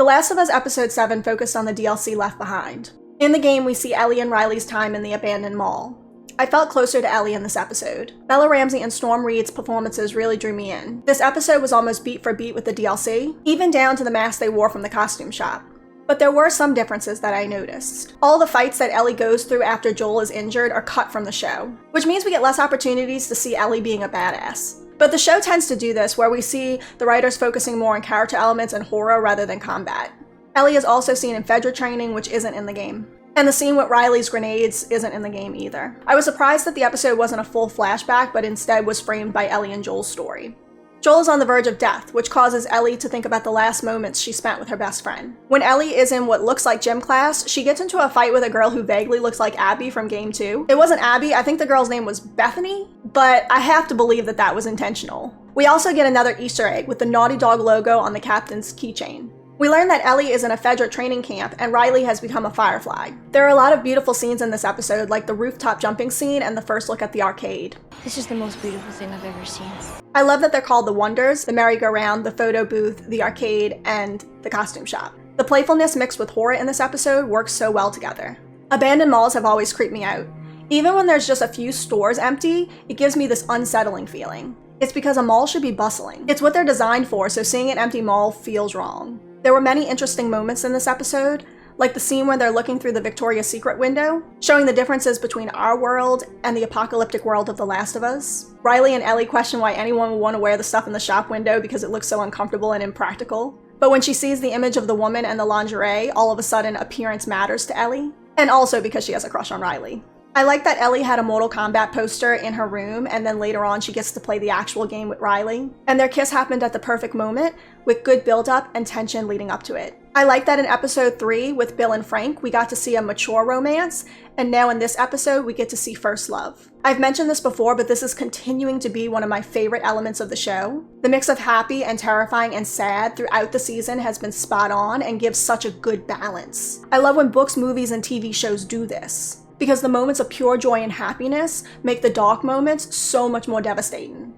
The Last of Us Episode 7 focused on the DLC Left Behind. In the game, we see Ellie and Riley's time in the abandoned mall. I felt closer to Ellie in this episode. Bella Ramsey and Storm Reid's performances really drew me in. This episode was almost beat for beat with the DLC, even down to the mask they wore from the costume shop. But there were some differences that I noticed. All the fights that Ellie goes through after Joel is injured are cut from the show, which means we get less opportunities to see Ellie being a badass. But the show tends to do this, where we see the writers focusing more on character elements and horror rather than combat. Ellie is also seen in FEDRA training, which isn't in the game. And the scene with Riley's grenades isn't in the game either. I was surprised that the episode wasn't a full flashback, but instead was framed by Ellie and Joel's story. Joel is on the verge of death, which causes Ellie to think about the last moments she spent with her best friend. When Ellie is in what looks like gym class, she gets into a fight with a girl who vaguely looks like Abby from Game 2. It wasn't Abby, I think the girl's name was Bethany, but I have to believe that that was intentional. We also get another Easter egg with the Naughty Dog logo on the captain's keychain. We learn that Ellie is in a FEDRA training camp and Riley has become a Firefly. There are a lot of beautiful scenes in this episode, like the rooftop jumping scene and the first look at the arcade. This is the most beautiful thing I've ever seen. I love that they're called the Wonders, the merry-go-round, the photo booth, the arcade, and the costume shop. The playfulness mixed with horror in this episode works so well together. Abandoned malls have always creeped me out. Even when there's just a few stores empty, it gives me this unsettling feeling. It's because a mall should be bustling. It's what they're designed for, so seeing an empty mall feels wrong. There were many interesting moments in this episode, like the scene where they're looking through the Victoria's Secret window, showing the differences between our world and the apocalyptic world of The Last of Us. Riley and Ellie question why anyone would want to wear the stuff in the shop window because it looks so uncomfortable and impractical. But when she sees the image of the woman and the lingerie, all of a sudden appearance matters to Ellie, and also because she has a crush on Riley. I like that Ellie had a Mortal Kombat poster in her room, and then later on she gets to play the actual game with Riley. And their kiss happened at the perfect moment, with good build-up and tension leading up to it. I like that in episode 3, with Bill and Frank, we got to see a mature romance, and now in this episode we get to see first love. I've mentioned this before, but this is continuing to be one of my favorite elements of the show. The mix of happy and terrifying and sad throughout the season has been spot on and gives such a good balance. I love when books, movies, and TV shows do this, because the moments of pure joy and happiness make the dark moments so much more devastating.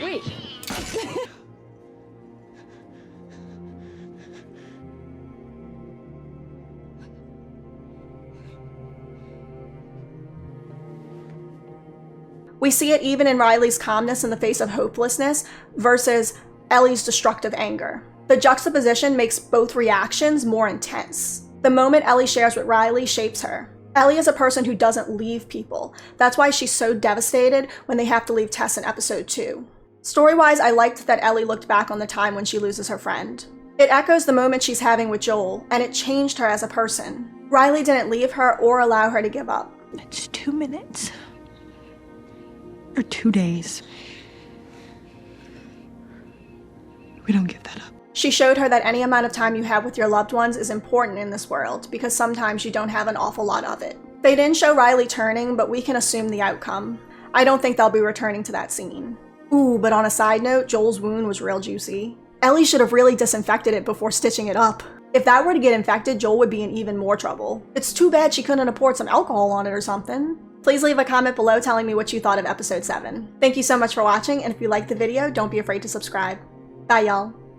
Wait. We see it even in Riley's calmness in the face of hopelessness versus Ellie's destructive anger. The juxtaposition makes both reactions more intense. The moment Ellie shares with Riley shapes her. Ellie is a person who doesn't leave people. That's why she's so devastated when they have to leave Tess in episode 2. Story-wise, I liked that Ellie looked back on the time when she loses her friend. It echoes the moment she's having with Joel, and it changed her as a person. Riley didn't leave her or allow her to give up. It's 2 minutes. Or 2 days. We don't give that up. She showed her that any amount of time you have with your loved ones is important in this world, because sometimes you don't have an awful lot of it. They didn't show Riley turning, but we can assume the outcome. I don't think they'll be returning to that scene. Ooh, but on a side note, Joel's wound was real juicy. Ellie should have really disinfected it before stitching it up. If that were to get infected, Joel would be in even more trouble. It's too bad she couldn't have poured some alcohol on it or something. Please leave a comment below telling me what you thought of episode 7. Thank you so much for watching, and if you liked the video, don't be afraid to subscribe. Bye, y'all.